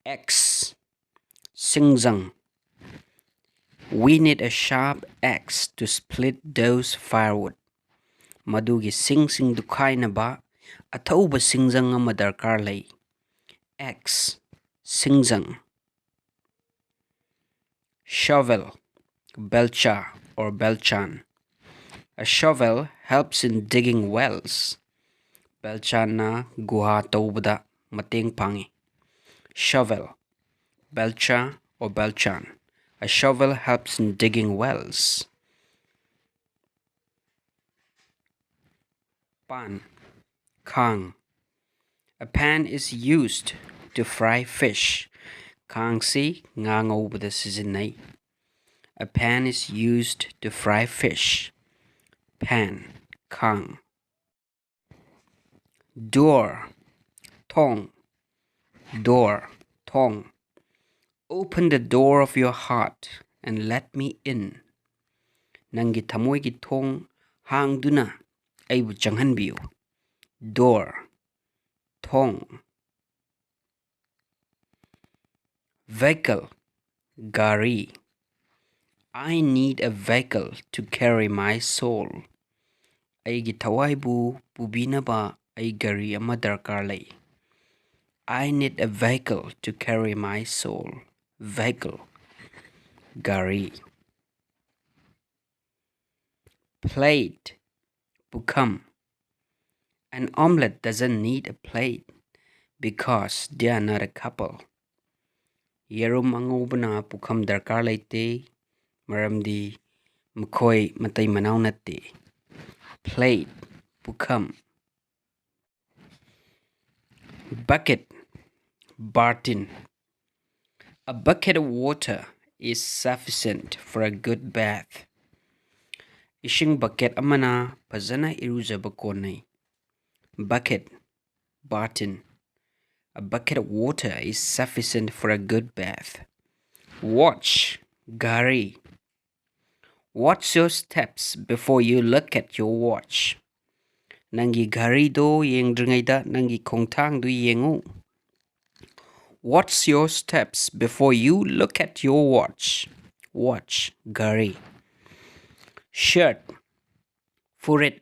X. Singzang. We need a sharp axe to split those firewood. Madugi sing dukhainaba athauba singzang ama darkar lay. X. Singzang. Shovel. Belcha or belchan. A shovel helps in digging wells. Belchan na guha taubada mateng pangi. Shovel. Belcha or belchan. A shovel helps in digging wells. Pan. Kang. A pan is used to fry fish. Kang si nga ngawbada sizinay. A pan is used to fry fish. Pan. Kang. Door. Thong. Door. Thong. Open the door of your heart and let me in. Nangi thamoy gi thong hangduna aibu changhanbiyu. Door. Thong. Vehicle. Gari. I need a vehicle to carry my soul. Aigi thawaibu pubinaba ai gari ama darkar lay. I need a vehicle to carry my soul. Vehicle. Gari. Plate. Pukam. An omelette doesn't need a plate because they are not a couple. Yerum angubana pukam darkar layte maramdi mukhoy matay manaw natte. Plate. Pukam. Bucket. Bartin. A bucket of water is sufficient for a good bath. Ishing bucket amana pazana irujaba konay. Bucket. Bartin. A bucket of water is sufficient for a good bath. Watch. Gari. Watch your steps before you look at your watch. Nangi gari do yengdringaida nangi kongtang do yengu. Watch your steps before you look at your watch. Watch. Gari. Shirt. Furit.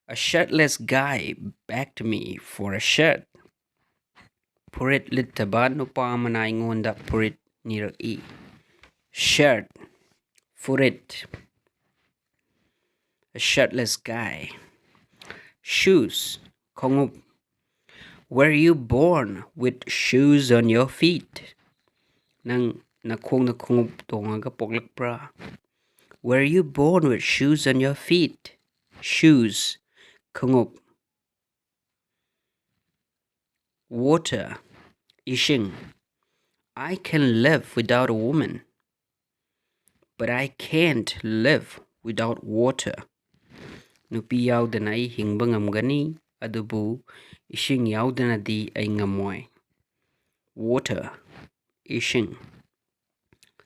A shirtless guy begged me for a shirt. Purit litaba nupa manay ngonda purit niraki. Shirt. Furit. A shirtless guy. Shoes. Kongup. Were you born with shoes on your feet? Nang nakong na kongup tongaga poglakpra. Were you born with shoes on your feet? Shoes. Kongup. Water. Ishing. I can live without a woman, but I can't live without water. Nupi yaudana ay hingba ngamgani, adubu ishing yaudana di ay ngamoy. Water. Ishing.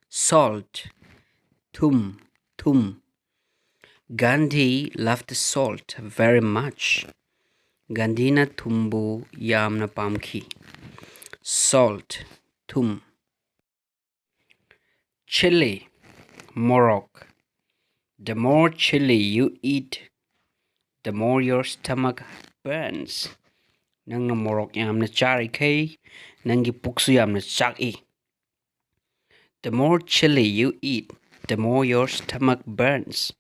Salt. Thum. Gandhi loved salt very much. Gandhina thumbu yamna pamki. Salt. Thum. Chili. Morok. The more chili you eat, the more your stomach burns. Nang na morok yamna chari kay, nangi puksu yamna chaki. The more chili you eat, the more your stomach burns.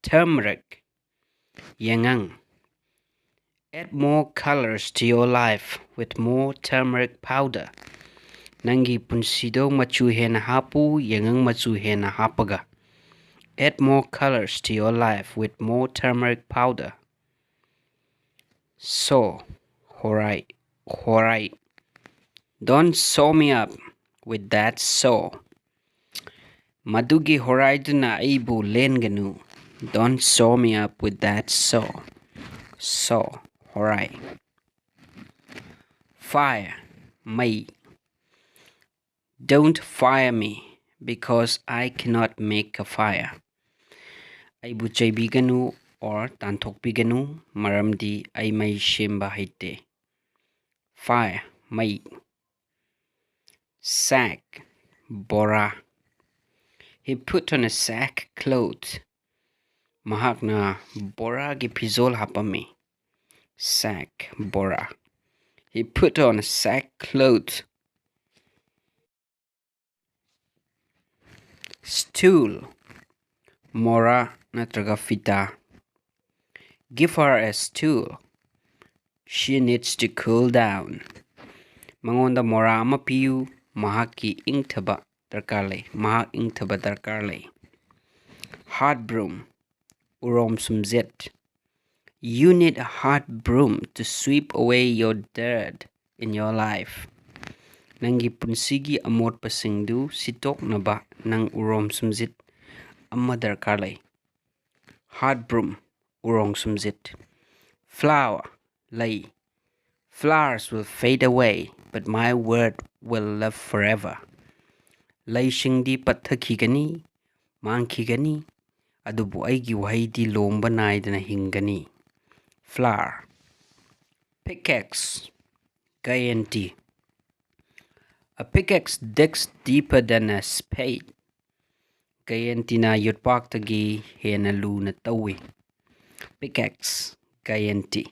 Turmeric. Yangang. Add more colors to your life with more turmeric powder. Nangi punsido machu hena hapu, yangang machu hena hapaga. Add more colors to your life with more turmeric powder. So, alright. Don't sew me up with that sew. Madugi horaiduna aibu lenganu. Don't sew me up with that sew. So, alright. Fire. May. Don't fire me because I cannot make a fire. Aibu chaibiganu or tantokbiganu maramdi ay may shimba haite. Fire. May. sack, bora. He put on a sack cloth. Mahakna bora gi pizol hapami. Sack, bora. He put on a sack cloth. Stool, mora natraga fita. Give her a stool. She needs to cool down. Mangonda mora ama piyu, mahaki ingthaba darkar lei. Mahak ingthaba darkar lei. Hot broom, urom sumzet. You need a hot broom to sweep away your dirt in your life. Nangi punsigi amot pasingdu sitok naba nang urom sumzit amma darkar lei. Hot broom, urong sumzit. Flower, lei. Flowers will fade away, but my word will live forever. Laishingdi pathakigani, mangkigani, adubu aigi wahidi lomba naidana hingani. Flower. Pickaxe, gayanti. A pickaxe digs deeper than a spade. Gayanti na yutpaktagi hena luna tawi. Pickaxe, gayanti.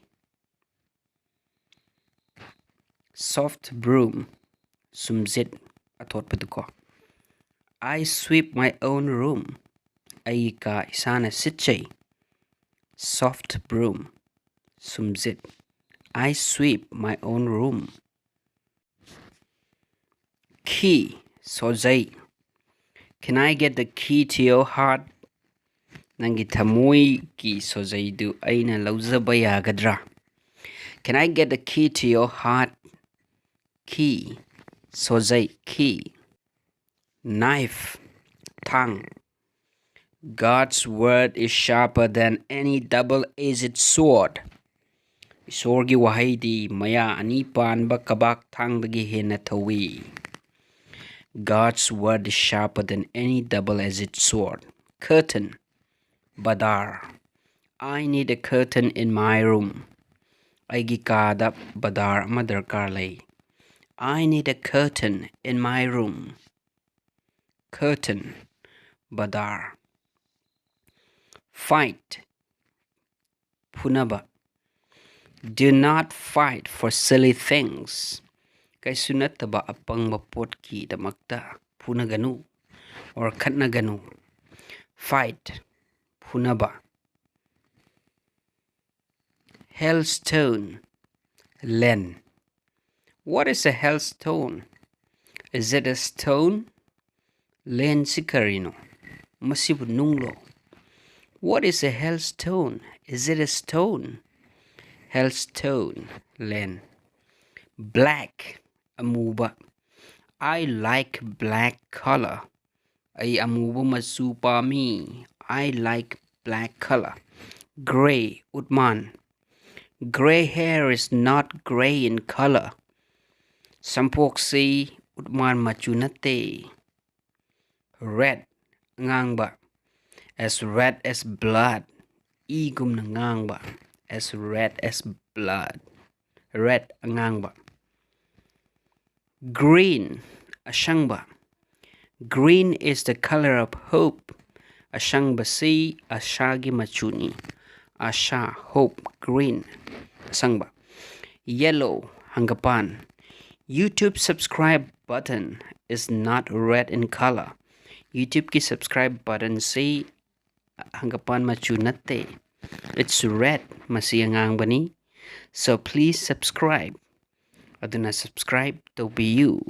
Soft broom, sumzit atot paduko. I sweep my own room. Aika isana sitchay. Soft broom, sumzit. I sweep my own room. Key, sozay. Can I get the key to your heart? Nangi thamoy ki sozay du aina lauzaba yagadra. Can I get the key to your heart? Key, sozay, key. Knife, tongue. God's word is sharper than any double-edged sword. Isorgi wahaydi maya ani panba kabak thangdagi hena thawi. God's word is sharper than any double-edged sword. Curtain, badar. I need a curtain in my room. Aigi kada badar ama darkar lei. I need a curtain in my room. Curtain, badar. Fight, punaba. Do not fight for silly things. Kay sunataba apang mapot ki damakta punaganu or katnaganu. Fight, punaba. Hailstone, len. What is a hailstone? Is it a stone? Len sikarino. Masibu nunglo. What is a hailstone? Is it a stone? Hailstone, len. Black, amuba. I like black color. Ay amuba masupami. I like black color. Gray, utman. Gray hair is not gray in color. Sampok say utman machunate. Red, ngangba. As red as blood. Igum na ngangba. As red as blood. Red ngangba. Green, ashangba. Green is the color of hope. Ashangba si ashagi machuni. Asha, hope, green. Asangba. Yellow, hanggapan. YouTube subscribe button is not red in color. YouTube ki subscribe button si hanggapan machunate. It's red masiyangang bani. So please subscribe. Aduna subscribe to be you.